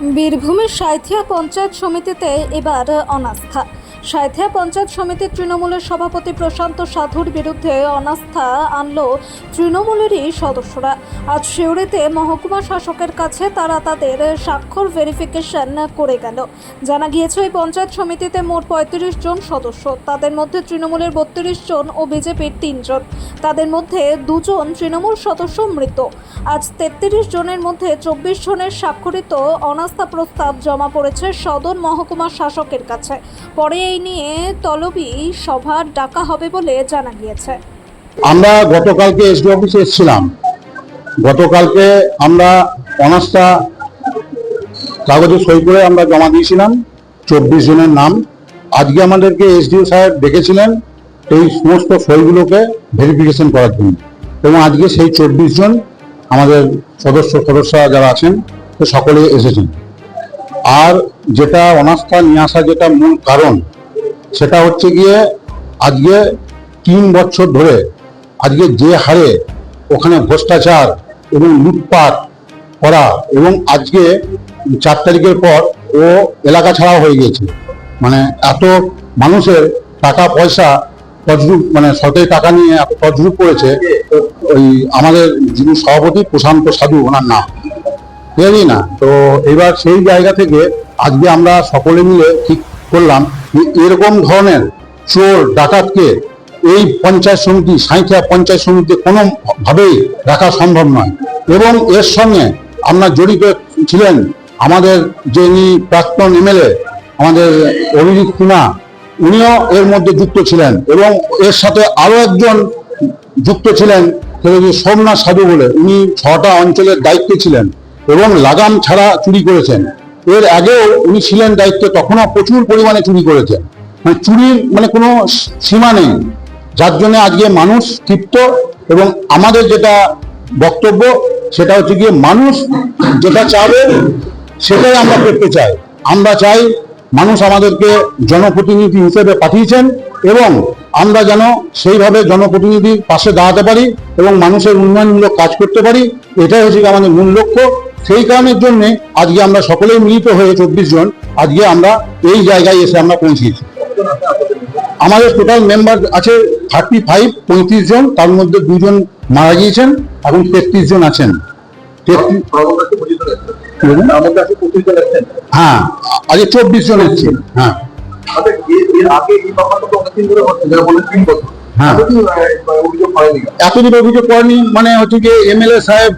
বীরভূমের সাঁইথিয়া পঞ্চায়েত সমিতিতে এবার অনাস্থা। সাঁইথিয়া পঞ্চায়েত সমিতির তৃণমূলের সভাপতি প্রশান্ত সাধুর বিরুদ্ধে অনাস্থা আনল তৃণমূলেরই সদস্যরা। আজ সিউড়িতে মহকুমা শাসকের কাছে তারা তাদের স্বাক্ষর ভেরিফিকেশন করে গেল। জানা গিয়েছে এই পঞ্চায়েত সমিতিতে মোট ৩৫ জন সদস্য, তাদের মধ্যে তৃণমূলের ৩২ জন ও বিজেপির ৩ জন। তাদের মধ্যে 2 জন তৃণমূল সদস্য মৃত। আজ 33 জনের মধ্যে 24 জনের স্বাক্ষরিত অনাস্থা প্রস্তাব জমা পড়েছে সদর মহকুমা শাসকের কাছে। পরে এই নিয়ে তলবি সভা ডাকা হবে বলে জানা গিয়েছে। আমরা গতকালকে এসডি অফিসে এসেছিলাম। গতকালকে আমরা অনাস্থা কাগজে সই করে আমরা জমা দিয়েছিলাম 24 জনের নাম। আজকে আমাদেরকে এসডিও সাহেব ডেকেছিলেন এই সমস্ত সইগুলোকে ভেরিফিকেশন করার জন্য, এবং আজকে সেই 24 জন আমাদের সদস্যরা যারা আছেন সকলে এসেছেন। আর যেটা অনাস্থা নিয়ে আসা যেটা মূল কারণ, সেটা হচ্ছে গিয়ে আজকে 3 বছর ধরে আজকে যে হারে ওখানে ভ্রষ্টাচার এবং লুটপাট করা, এবং আজকে 4 তারিখের পর ও এলাকা ছাড়া হয়ে গেছে। মানে এত মানুষের টাকা পয়সা তছরূপ, মানে সরকারি টাকা নিয়ে এত তছরূপ করেছে। ওই আমাদের যিনি সভাপতি প্রশান্ত সাধু, ওনার নাম বুঝলি না। তো এবার সেই জায়গা থেকে আজকে আমরা সকলে মিলে ঠিক করলাম যে এরকম ধরনের চোর ডাকাতকে এই পঞ্চায়েত সমিতি, সাঁইথিয়া পঞ্চায়েত সমিতিতে কোনোভাবেই রাখা সম্ভব নয়। এবং এর সঙ্গে আমরা জড়িত ছিলেন আমাদের যিনি প্রাক্তন এমএলএ আমাদের অভিজিৎ সিনহা, উনিও এর মধ্যে যুক্ত ছিলেন, এবং এর সাথে আরো একজন যুক্ত ছিলেন সোমনাথ সাধু বলে, উনি 6টা অঞ্চলের দায়িত্বে ছিলেন এবং লাগাম ছাড়া চুরি করেছেন। এর আগেও উনি ছিলেন দায়িত্বে, তখনও প্রচুর পরিমাণে চুরি করেছেন। মানে চুরির মানে কোনো সীমা নেই, যার জন্য আজকে মানুষ ক্ষিপ্ত। এবং আমাদের যেটা বক্তব্য সেটা হচ্ছে গিয়ে মানুষ যেটা চাবে সেটাই আমরা করতে চাই। আমরা চাই মানুষ আমাদেরকে জনপ্রতিনিধি হিসেবে পাঠিয়েছেন, এবং আমরা যেন সেইভাবে জনপ্রতিনিধির পাশে দাঁড়াতে পারি এবং মানুষের উন্নয়নমূলক কাজ করতে পারি। এটাই হচ্ছে আমাদের মূল লক্ষ্য। সেই কারণের জন্য আজকে আমরা সকলেই মিলিত হয়ে 24 জন আজকে আমরা এই জায়গায় এসে আমরা পৌঁছেছি। আমাদের টোটাল মেম্বার আছে 35 জন, তার মধ্যে 2 জন মারা গিয়েছেন, এখন 33 জন আছেন। হ্যাঁ, আজকে 24 জন এসেছেন। হ্যাঁ, এতদিন অভিযোগ করেনি। মানে হচ্ছে কি এমএলএ সাহেব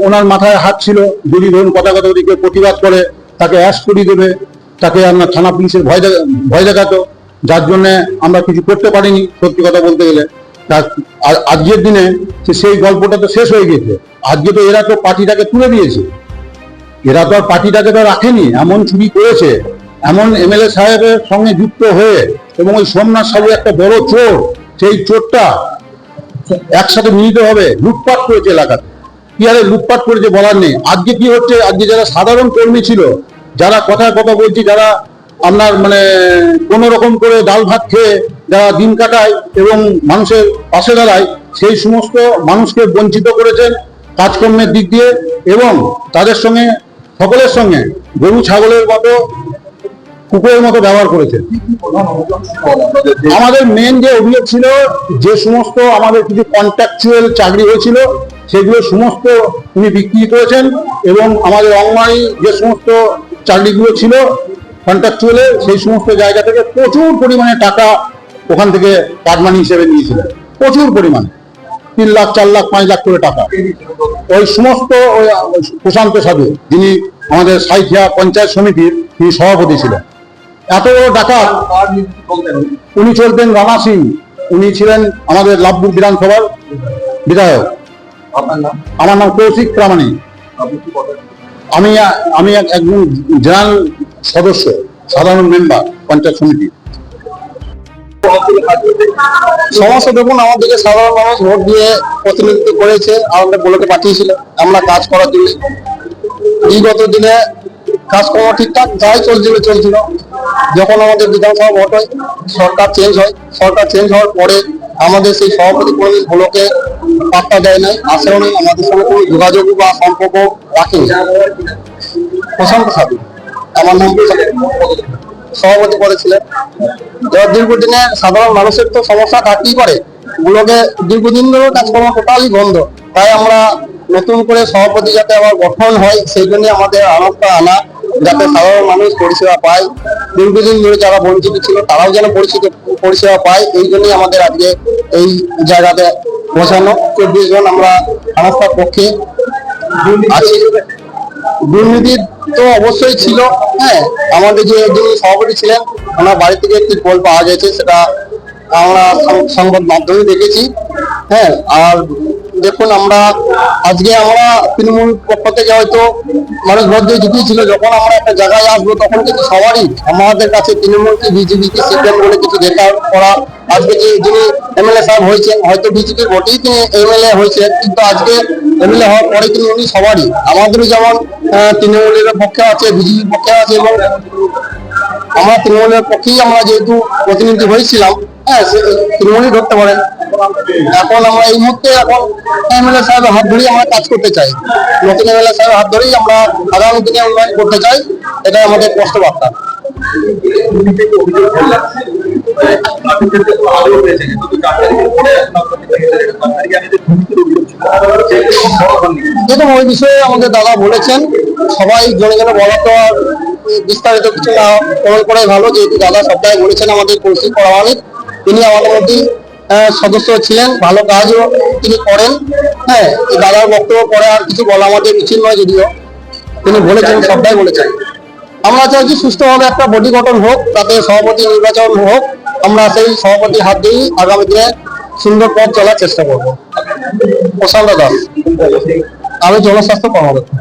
ওনার মাথায় হাত ছিল, যদি ধরুন কথা ওদিকে প্রতিবাদ করে তাকে অ্যাশ করিয়ে দেবে, তাকে আমরা থানা পুলিশের ভয় দেখাতো, যার জন্য আমরা কিছু করতে পারিনি সত্যি কথা বলতে গেলে। আজকের দিনে সেই গল্পটা তো শেষ হয়ে গেছে। আজকে তো এরা তো পার্টিটাকে তুলে দিয়েছে, এরা তো আর পার্টিটাকে তো রাখেনি। এমন চুরি করেছে, এমন এমএলএ সাহেবের সঙ্গে যুক্ত হয়ে, এবং ওই সোমনাথ সাধু একটা বড় চোর, সেই চোরটা একসাথে মিলিত হবে লুটপাট করেছে এলাকাতে। কি আরে লুটপাট করেছে বলার নেই। আজকে কি হচ্ছে, আজকে যারা সাধারণ কর্মী ছিল, যারা কথা বলছি, যারা আপনার মানে কোনো রকম করে ডাল ভাত খেয়ে যারা দিন কাটায় এবং মানুষের পাশে দাঁড়ায়, সেই সমস্ত মানুষকে বঞ্চিত করেছেন কাজকর্মের দিক দিয়ে, এবং তাদের সঙ্গে সকলের সঙ্গে গরু ছাগলের মতো কুকুরের মতো ব্যবহার করেছেন। আমাদের মেন যে অভিযোগ ছিল, যে সমস্ত আমাদের কিছু কন্ট্রাকচুয়াল চাকরি হয়েছিল সেগুলো সমস্ত উনি বিক্রি করেছেন, এবং আমাদের অঙ্গনওয়াড়ি যে সমস্ত চাকরিগুলো ছিল কন্ট্রাকচুয়ালে, সেই সমস্ত জায়গা থেকে প্রচুর পরিমাণে টাকা ওখান থেকে পারমানি হিসেবে নিয়েছিলেন। প্রচুর পরিমাণে 3 লাখ 4 লাখ 5 লাখ করে টাকা। ওই সমস্ত ওই প্রশান্ত সাধু, যিনি আমাদের সাঁইথিয়া পঞ্চায়েত সমিতির তিনি সভাপতি ছিলেন। এত বড় ডাকাত উনি চলতেন রানা সিং, উনি ছিলেন আমাদের লাভপুর বিধানসভার বিধায়ক। আমার নাম কৌশিক প্রামাণিক। আমি একজন জেনারেল সদস্য, সাধারণ মেম্বার পঞ্চায়েত সমিতি। সমস্যা দেখুন, আমাদেরকে সাধারণ মানুষ ভোট দিয়ে প্রতিনিধিত্ব করেছে, আমাদের ব্লকে পাঠিয়েছিল আমরা কাজ করার জন্য। বিগত দিনে কাজকর্ম ঠিকঠাক যাই চলছিল। যখন আমাদের বিধানসভা ভোট হয়, সরকার চেঞ্জ হওয়ার পরে আমাদের সেই সভাপতি কোনোদিন ব্লকে পাত্তা দেয় নাই, আসেও নেই, আমাদের সঙ্গে কোনো যোগাযোগ বা সম্পর্ক রাখেনি। প্রশান্ত সাধু। আমার নাম সভাপতি পদে ছিলেন। এবার দীর্ঘদিনের সাধারণ মানুষের তো সমস্যা থাকতেই পারে, ওগুলোকে দীর্ঘদিন ধরে কাজকর্ম টোটালি বন্ধ, তাই আমরা নতুন করে সভাপতি যাতে আবার গঠন হয় সেই জন্য আমাদের আনাজটা আনা, যাতে সাধারণ মানুষ পরিষেবা পায়, দীর্ঘদিন ধরে যারা বঞ্চিত ছিল তারাও যেন পরিষেবা পায়, এই জন্যই আমাদের আজকে এই জায়গাতে বসানো। 24 জন আমরা আনাজটার পক্ষে আছি। দুর্নীতি তো অবশ্যই ছিল। হ্যাঁ, আমাদের যে যিনি সভাপতি ছিলেন ওনার বাড়ি থেকে একটি কল পাওয়া গেছে, সেটা আমরা সংবাদ মাধ্যমে দেখেছি। হ্যাঁ, আর দেখুন আমরা আজকে আমরা তৃণমূল পক্ষ থেকে হয়তো মানুষ ভোট দিয়ে জিতিয়েছিল, যখন আমরা একটা জায়গায় আসবো তখন কিন্তু সবারই আমাদের কাছে তৃণমূল কি বিজেপি কি সিপিএম বলে কিছু দেখা করা। আজকে যে যিনি এমএলএ সাহেব হয়েছেন, হয়তো বিজেপির ভোটেই তিনি এমএলএ হয়েছেন, কিন্তু আজকে এমএলএ হওয়ার পরে কিন্তু উনি সবারই, আমাদেরও যেমন তৃণমূলের পক্ষে আছে, বিজেপির পক্ষে আছে, এবং আমরা তৃণমূলের পক্ষেই আমরা যেহেতু প্রতিনিধি হয়েছিলাম, হ্যাঁ তৃণমূলই ধরতে পারেন। এখন আমরা এই মুহূর্তে এখন এমএলএ সাহেবের হাত ধরেই আমরা কাজ করতে চাই, নতুন এমএলএ সাহেবের হাত ধরেই আমরা আগামী দিনে উন্নয়ন করতে চাই, এটাই আমাদের স্পষ্ট বার্তা। দেখুন ওই বিষয়ে আমাদের দাদা বলেছেন, সবাই জনে জনে বলা তো আর বিস্তারিত কিছু না করে ভালো, যেহেতু দাদা সবটাই বলেছেন আমাদের পরিস্থিতি পরামানিক, তিনি আমাদের মধ্যেই সদস্য ছিলেন, ভালো কাজও তিনি করেন। হ্যাঁ, এই দাদার বক্তব্য পরে আর কিছু বলা আমাদের উচিত নয়, যদিও তিনি বলেছেন সবটাই বলেছেন। আমরা চাইছি সুস্থভাবে একটা বডি গঠন হোক, তাতে সভাপতি নির্বাচন হোক, আমরা সেই সভাপতির হাত দিয়েই আগামী দিনে সুন্দর পথ চলার চেষ্টা করবো। প্রশান্ত দাস, আমি জনস্বাস্থ্য কর্মকর্তা।